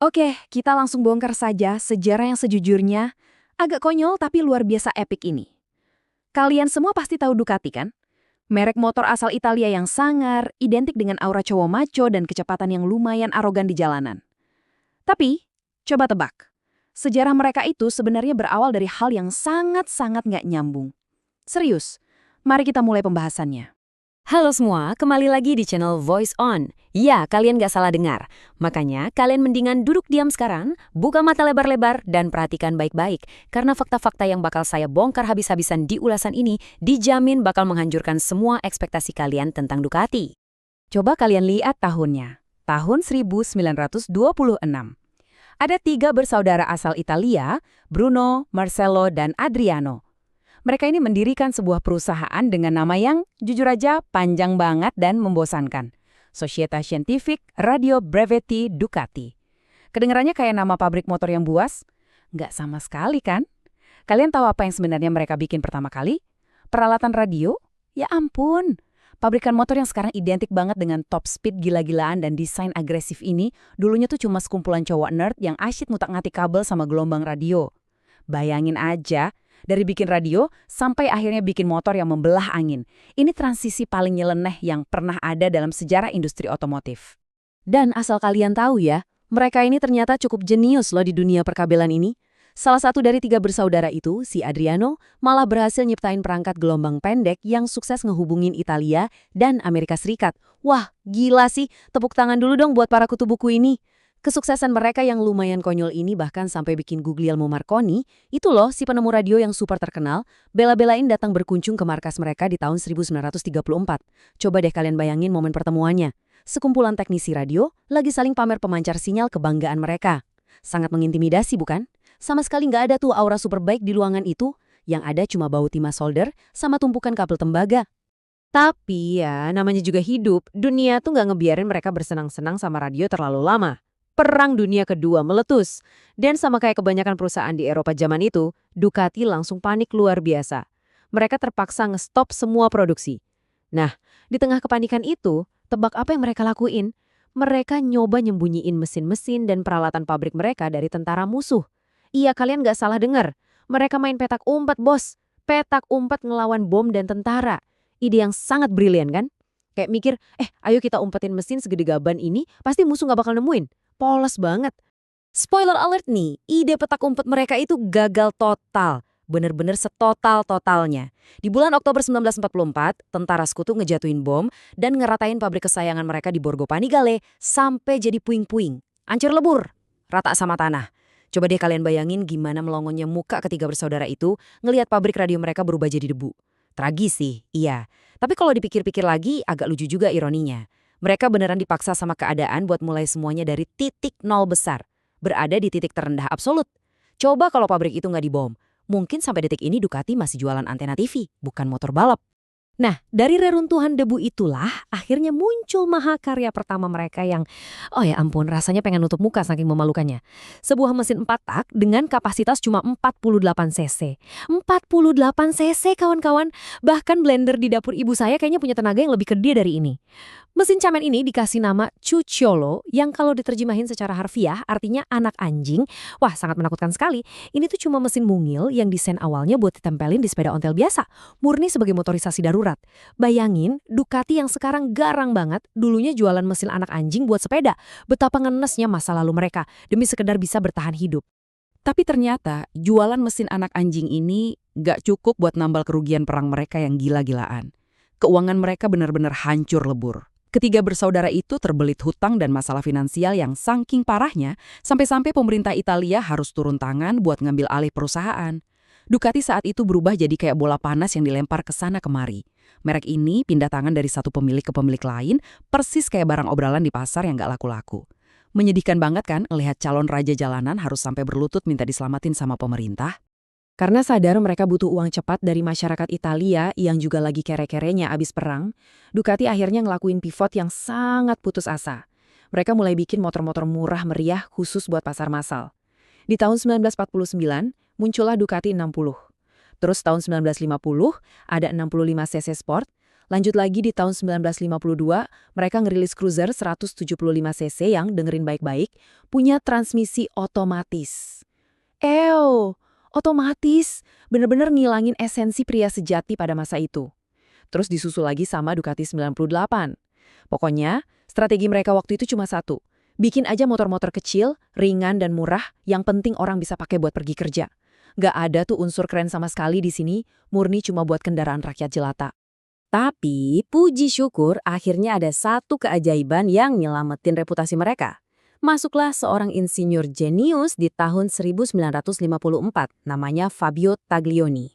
Oke, kita langsung bongkar saja sejarah yang sejujurnya agak konyol tapi luar biasa epik ini. Kalian semua pasti tahu Ducati kan? Merek motor asal Italia yang sangar, identik dengan aura cowok macho dan kecepatan yang lumayan arogan di jalanan. Tapi, coba tebak. Sejarah mereka itu sebenarnya berawal dari hal yang sangat-sangat nggak nyambung. Serius, mari kita mulai pembahasannya. Halo semua, kembali lagi di channel Voice On. Ya, kalian gak salah dengar. Makanya, kalian mendingan duduk diam sekarang, buka mata lebar-lebar, dan perhatikan baik-baik. Karena fakta-fakta yang bakal saya bongkar habis-habisan di ulasan ini dijamin bakal menghancurkan semua ekspektasi kalian tentang Ducati. Coba kalian lihat tahunnya. Tahun 1926. Ada 3 bersaudara asal Italia, Bruno, Marcello, dan Adriano. Mereka ini mendirikan sebuah perusahaan dengan nama yang, jujur aja, panjang banget dan membosankan. Società Scientifique Radio Brevetti Ducati. Kedengarannya kayak nama pabrik motor yang buas? Nggak sama sekali kan? Kalian tahu apa yang sebenarnya mereka bikin pertama kali? Peralatan radio? Ya ampun! Pabrikan motor yang sekarang identik banget dengan top speed gila-gilaan dan desain agresif ini, dulunya tuh cuma sekumpulan cowok nerd yang asyik ngutak-ngatik kabel sama gelombang radio. Bayangin aja, dari bikin radio sampai akhirnya bikin motor yang membelah angin. Ini transisi paling nyeleneh yang pernah ada dalam sejarah industri otomotif. Dan asal kalian tahu ya, mereka ini ternyata cukup jenius loh di dunia perkabelan ini. Salah satu dari 3 bersaudara itu, si Adriano, malah berhasil nyiptain perangkat gelombang pendek yang sukses ngehubungin Italia dan Amerika Serikat. Wah, gila sih. Tepuk tangan dulu dong buat para kutu buku ini. Kesuksesan mereka yang lumayan konyol ini bahkan sampai bikin Guglielmo Marconi, itu loh si penemu radio yang super terkenal, bela-belain datang berkunjung ke markas mereka di tahun 1934. Coba deh kalian bayangin momen pertemuannya. Sekumpulan teknisi radio lagi saling pamer pemancar sinyal kebanggaan mereka. Sangat mengintimidasi bukan? Sama sekali nggak ada tuh aura super baik di ruangan itu, yang ada cuma bau timah solder sama tumpukan kabel tembaga. Tapi ya, namanya juga hidup, dunia tuh gak ngebiarin mereka bersenang-senang sama radio terlalu lama. Perang Dunia Kedua meletus. Dan sama kayak kebanyakan perusahaan di Eropa zaman itu, Ducati langsung panik luar biasa. Mereka terpaksa nge-stop semua produksi. Nah, di tengah kepanikan itu, tebak apa yang mereka lakuin? Mereka nyoba nyembunyiin mesin-mesin dan peralatan pabrik mereka dari tentara musuh. Iya, kalian gak salah dengar. Mereka main petak umpet, bos. Petak umpet ngelawan bom dan tentara. Ide yang sangat brilian, kan? Kayak mikir, ayo kita umpetin mesin segede gaban ini, pasti musuh gak bakal nemuin. Polos banget. Spoiler alert nih, ide petak umpet mereka itu gagal total. Bener-bener setotal-totalnya. Di bulan Oktober 1944, tentara sekutu ngejatuhin bom dan ngeratain pabrik kesayangan mereka di Borgo Panigale sampai jadi puing-puing. Hancur lebur, rata sama tanah. Coba deh kalian bayangin gimana melongonya muka ketiga bersaudara itu ngelihat pabrik radio mereka berubah jadi debu. Tragis sih, iya. Tapi kalau dipikir-pikir lagi, agak lucu juga ironinya. Mereka beneran dipaksa sama keadaan buat mulai semuanya dari titik nol besar. Berada di titik terendah absolut. Coba kalau pabrik itu nggak dibom. Mungkin sampai detik ini Ducati masih jualan antena TV, bukan motor balap. Nah, dari reruntuhan debu itulah akhirnya muncul mahakarya pertama mereka yang, oh ya ampun, rasanya pengen nutup muka saking memalukannya. Sebuah mesin 4 tak dengan kapasitas cuma 48 cc. 48 cc kawan-kawan, bahkan blender di dapur ibu saya kayaknya punya tenaga yang lebih gede dari ini. Mesin camen ini dikasih nama Cucciolo yang kalau diterjemahin secara harfiah artinya anak anjing. Wah, sangat menakutkan sekali. Ini tuh cuma mesin mungil yang desain awalnya buat ditempelin di sepeda ontel biasa. Murni sebagai motorisasi darurat. Bayangin, Ducati yang sekarang garang banget, dulunya jualan mesin anak anjing buat sepeda. Betapa ngenesnya masa lalu mereka, demi sekedar bisa bertahan hidup. Tapi ternyata, jualan mesin anak anjing ini nggak cukup buat nambal kerugian perang mereka yang gila-gilaan. Keuangan mereka benar-benar hancur lebur. Ketiga bersaudara itu terbelit hutang dan masalah finansial yang saking parahnya, sampai-sampai pemerintah Italia harus turun tangan buat ngambil alih perusahaan. Ducati saat itu berubah jadi kayak bola panas yang dilempar ke sana kemari. Merek ini pindah tangan dari satu pemilik ke pemilik lain, persis kayak barang obrolan di pasar yang gak laku-laku. Menyedihkan banget kan melihat calon raja jalanan harus sampai berlutut minta diselamatin sama pemerintah? Karena sadar mereka butuh uang cepat dari masyarakat Italia yang juga lagi kere-kerenya abis perang, Ducati akhirnya ngelakuin pivot yang sangat putus asa. Mereka mulai bikin motor-motor murah meriah khusus buat pasar massal. Di tahun 1949, muncullah Ducati 60. Terus tahun 1950, ada 65 cc Sport, Lanjut lagi di tahun 1952, mereka ngerilis cruiser 175 cc yang, dengerin baik-baik, punya transmisi otomatis. Otomatis, bener-bener ngilangin esensi pria sejati pada masa itu. Terus disusul lagi sama Ducati 98. Pokoknya, strategi mereka waktu itu cuma satu. Bikin aja motor-motor kecil, ringan dan murah, yang penting orang bisa pakai buat pergi kerja. Nggak ada tuh unsur keren sama sekali di sini, murni cuma buat kendaraan rakyat jelata. Tapi, puji syukur akhirnya ada satu keajaiban yang nyelamatin reputasi mereka. Masuklah seorang insinyur jenius di tahun 1954, namanya Fabio Taglioni.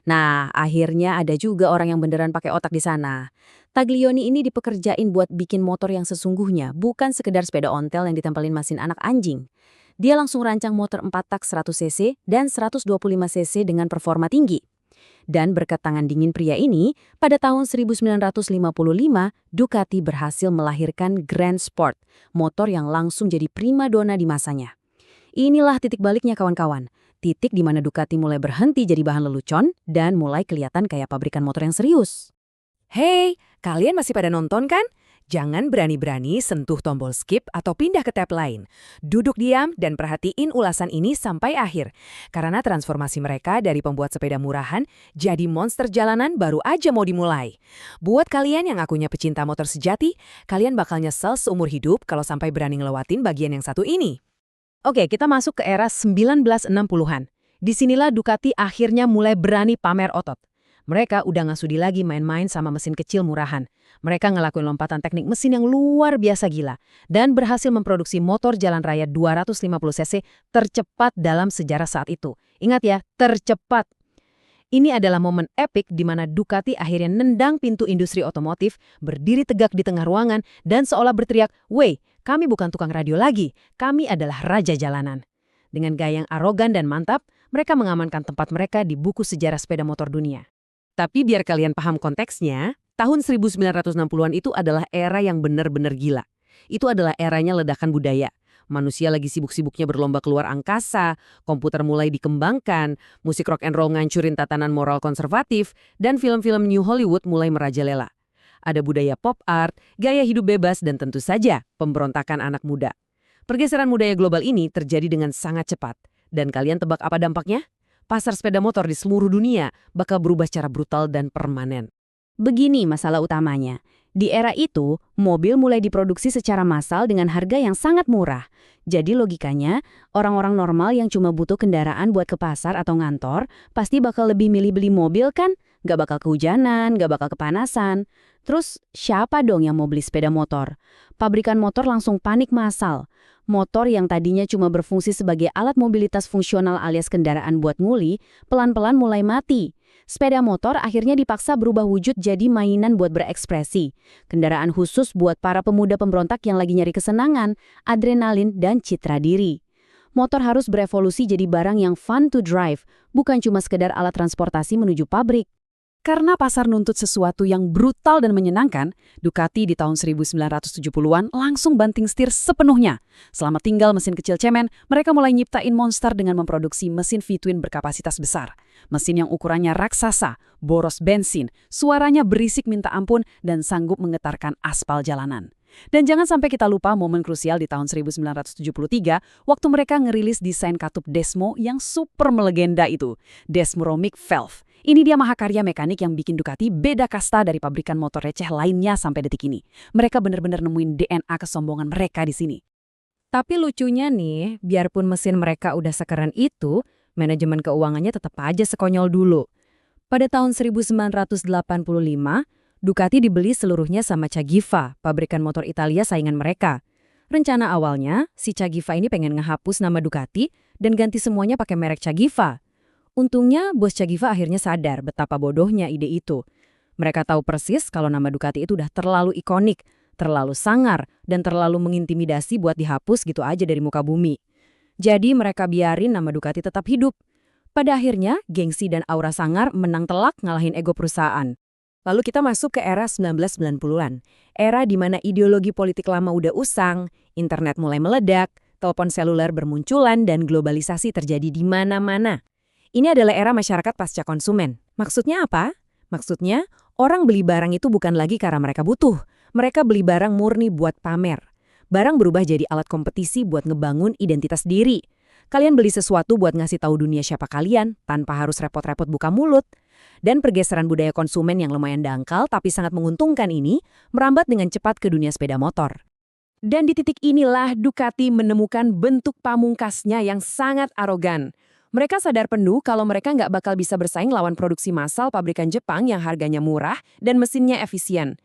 Nah, akhirnya ada juga orang yang beneran pakai otak di sana. Taglioni ini dipekerjain buat bikin motor yang sesungguhnya, bukan sekedar sepeda ontel yang ditempelin mesin anak anjing. Dia langsung rancang motor 4 tak 100 cc dan 125 cc dengan performa tinggi. Dan berkat tangan dingin pria ini, pada tahun 1955, Ducati berhasil melahirkan Grand Sport, motor yang langsung jadi primadona di masanya. Inilah titik baliknya kawan-kawan. Titik di mana Ducati mulai berhenti jadi bahan lelucon dan mulai kelihatan kayak pabrikan motor yang serius. Hey, kalian masih pada nonton kan? Jangan berani-berani sentuh tombol skip atau pindah ke tab lain. Duduk diam dan perhatiin ulasan ini sampai akhir. Karena transformasi mereka dari pembuat sepeda murahan jadi monster jalanan baru aja mau dimulai. Buat kalian yang ngakunya pecinta motor sejati, kalian bakal nyesel seumur hidup kalau sampai berani ngelewatin bagian yang satu ini. Oke, kita masuk ke era 1960-an. Disinilah Ducati akhirnya mulai berani pamer otot. Mereka udah nggak sudi lagi main-main sama mesin kecil murahan. Mereka ngelakuin lompatan teknik mesin yang luar biasa gila dan berhasil memproduksi motor jalan raya 250 cc tercepat dalam sejarah saat itu. Ingat ya, tercepat. Ini adalah momen epik di mana Ducati akhirnya nendang pintu industri otomotif, berdiri tegak di tengah ruangan dan seolah berteriak, "Wey, kami bukan tukang radio lagi, kami adalah raja jalanan." Dengan gaya yang arogan dan mantap, mereka mengamankan tempat mereka di buku sejarah sepeda motor dunia. Tapi biar kalian paham konteksnya, tahun 1960-an itu adalah era yang benar-benar gila. Itu adalah eranya ledakan budaya. Manusia lagi sibuk-sibuknya berlomba keluar angkasa, komputer mulai dikembangkan, musik rock and roll ngancurin tatanan moral konservatif, dan film-film New Hollywood mulai merajalela. Ada budaya pop art, gaya hidup bebas, dan tentu saja pemberontakan anak muda. Pergeseran budaya global ini terjadi dengan sangat cepat. Dan kalian tebak apa dampaknya? Pasar sepeda motor di seluruh dunia bakal berubah secara brutal dan permanen. Begini masalah utamanya. Di era itu, mobil mulai diproduksi secara massal dengan harga yang sangat murah. Jadi logikanya, orang-orang normal yang cuma butuh kendaraan buat ke pasar atau ngantor, pasti bakal lebih milih beli mobil kan? Gak bakal kehujanan, gak bakal kepanasan. Terus, siapa dong yang mau beli sepeda motor? Pabrikan motor langsung panik massal. Motor yang tadinya cuma berfungsi sebagai alat mobilitas fungsional alias kendaraan buat nguli, pelan-pelan mulai mati. Sepeda motor akhirnya dipaksa berubah wujud jadi mainan buat berekspresi. Kendaraan khusus buat para pemuda pemberontak yang lagi nyari kesenangan, adrenalin, dan citra diri. Motor harus berevolusi jadi barang yang fun to drive, bukan cuma sekedar alat transportasi menuju pabrik. Karena pasar nuntut sesuatu yang brutal dan menyenangkan, Ducati di tahun 1970-an langsung banting setir sepenuhnya. Selama tinggal mesin kecil cemen, mereka mulai nyiptain monster dengan memproduksi mesin V-twin berkapasitas besar. Mesin yang ukurannya raksasa, boros bensin, suaranya berisik minta ampun, dan sanggup menggetarkan aspal jalanan. Dan jangan sampai kita lupa momen krusial di tahun 1973, waktu mereka ngerilis desain katup Desmo yang super melegenda itu, Desmoromic Valve. Ini dia mahakarya mekanik yang bikin Ducati beda kasta dari pabrikan motor receh lainnya sampai detik ini. Mereka benar-benar nemuin DNA kesombongan mereka di sini. Tapi lucunya nih, biarpun mesin mereka udah sekeren itu, manajemen keuangannya tetap aja sekonyol dulu. Pada tahun 1985, Ducati dibeli seluruhnya sama Cagiva, pabrikan motor Italia saingan mereka. Rencana awalnya, si Cagiva ini pengen ngehapus nama Ducati dan ganti semuanya pakai merek Cagiva. Untungnya, bos Cagiva akhirnya sadar betapa bodohnya ide itu. Mereka tahu persis kalau nama Ducati itu udah terlalu ikonik, terlalu sangar, dan terlalu mengintimidasi buat dihapus gitu aja dari muka bumi. Jadi mereka biarin nama Ducati tetap hidup. Pada akhirnya, gengsi dan aura sangar menang telak ngalahin ego perusahaan. Lalu kita masuk ke era 1990-an. Era di mana ideologi politik lama udah usang, internet mulai meledak, telepon seluler bermunculan, dan globalisasi terjadi di mana-mana. Ini adalah era masyarakat pasca konsumen. Maksudnya apa? Maksudnya, Orang beli barang itu bukan lagi karena mereka butuh. Mereka beli barang murni buat pamer. Barang berubah jadi alat kompetisi buat ngebangun identitas diri. Kalian beli sesuatu buat ngasih tahu dunia siapa kalian, tanpa harus repot-repot buka mulut. Dan pergeseran budaya konsumen yang lumayan dangkal tapi sangat menguntungkan ini, merambat dengan cepat ke dunia sepeda motor. Dan di titik inilah Ducati menemukan bentuk pamungkasnya yang sangat arogan. Mereka sadar penuh kalau mereka nggak bakal bisa bersaing lawan produksi massal pabrikan Jepang yang harganya murah dan mesinnya efisien.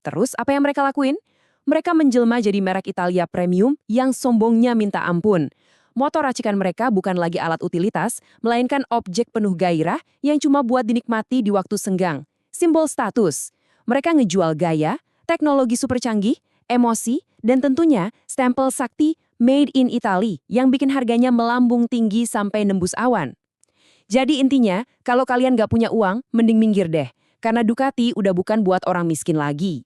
Terus apa yang mereka lakuin? Mereka menjelma jadi merek Italia premium yang sombongnya minta ampun. Motor racikan mereka bukan lagi alat utilitas, melainkan objek penuh gairah yang cuma buat dinikmati di waktu senggang. Simbol status. Mereka ngejual gaya, teknologi super canggih, emosi, dan tentunya stempel sakti Made in Italy yang bikin harganya melambung tinggi sampai nembus awan. Jadi intinya, kalau kalian nggak punya uang, mending minggir deh. Karena Ducati udah bukan buat orang miskin lagi.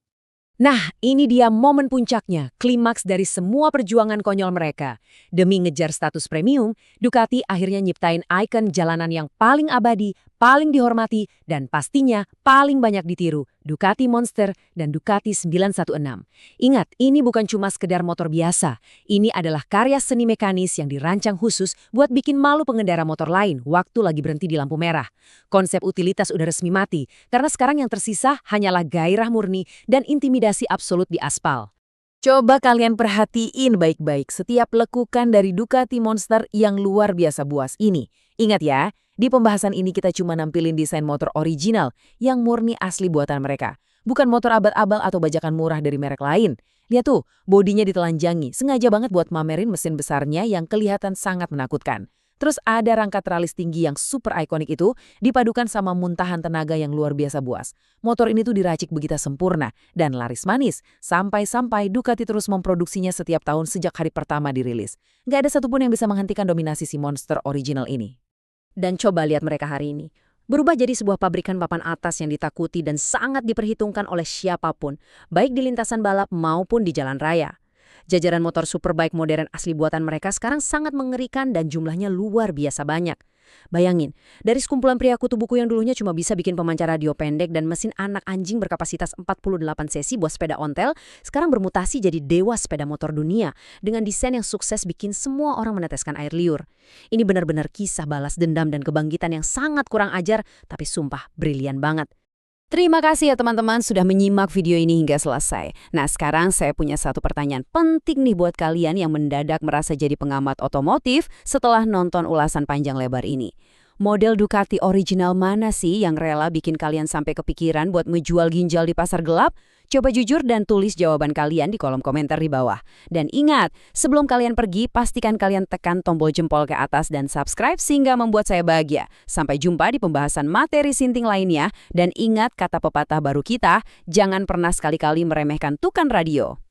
Nah, ini dia momen puncaknya, klimaks dari semua perjuangan konyol mereka. Demi ngejar status premium, Ducati akhirnya nyiptain ikon jalanan yang paling abadi, paling dihormati, dan pastinya paling banyak ditiru, Ducati Monster dan Ducati 916. Ingat, ini bukan cuma sekedar motor biasa. Ini adalah karya seni mekanis yang dirancang khusus buat bikin malu pengendara motor lain waktu lagi berhenti di lampu merah. Konsep utilitas udah resmi mati, karena sekarang yang tersisa hanyalah gairah murni dan intimidasi absolut di aspal. Coba kalian perhatiin baik-baik setiap lekukan dari Ducati Monster yang luar biasa buas ini. Ingat ya, di pembahasan ini kita cuma nampilin desain motor original yang murni asli buatan mereka. Bukan motor abal-abal atau bajakan murah dari merek lain. Lihat tuh, bodinya ditelanjangi, sengaja banget buat mamerin mesin besarnya yang kelihatan sangat menakutkan. Terus ada rangka teralis tinggi yang super ikonik itu dipadukan sama muntahan tenaga yang luar biasa buas. Motor ini tuh diracik begitu sempurna dan laris manis. Sampai-sampai Ducati terus memproduksinya setiap tahun sejak hari pertama dirilis. Nggak ada satupun yang bisa menghentikan dominasi si monster original ini. Dan coba lihat mereka hari ini. Berubah jadi sebuah pabrikan papan atas yang ditakuti dan sangat diperhitungkan oleh siapapun, baik di lintasan balap maupun di jalan raya. Jajaran motor superbike modern asli buatan mereka sekarang sangat mengerikan dan jumlahnya luar biasa banyak. Bayangin, dari sekumpulan pria kutu buku yang dulunya cuma bisa bikin pemancar radio pendek dan mesin anak anjing berkapasitas 48 cc buat sepeda ontel, sekarang bermutasi jadi dewa sepeda motor dunia dengan desain yang sukses bikin semua orang meneteskan air liur. Ini benar-benar kisah balas dendam dan kebangkitan yang sangat kurang ajar, tapi sumpah brilian banget. Terima kasih ya teman-teman sudah menyimak video ini hingga selesai. Nah sekarang saya punya satu pertanyaan penting nih buat kalian yang mendadak merasa jadi pengamat otomotif setelah nonton ulasan panjang lebar ini. Model Ducati original mana sih yang rela bikin kalian sampai kepikiran buat ngejual ginjal di pasar gelap? Coba jujur dan tulis jawaban kalian di kolom komentar di bawah. Dan ingat, sebelum kalian pergi, pastikan kalian tekan tombol jempol ke atas dan subscribe sehingga membuat saya bahagia. Sampai jumpa di pembahasan materi sinting lainnya. Dan ingat kata pepatah baru kita, jangan pernah sekali-kali meremehkan tukang radio.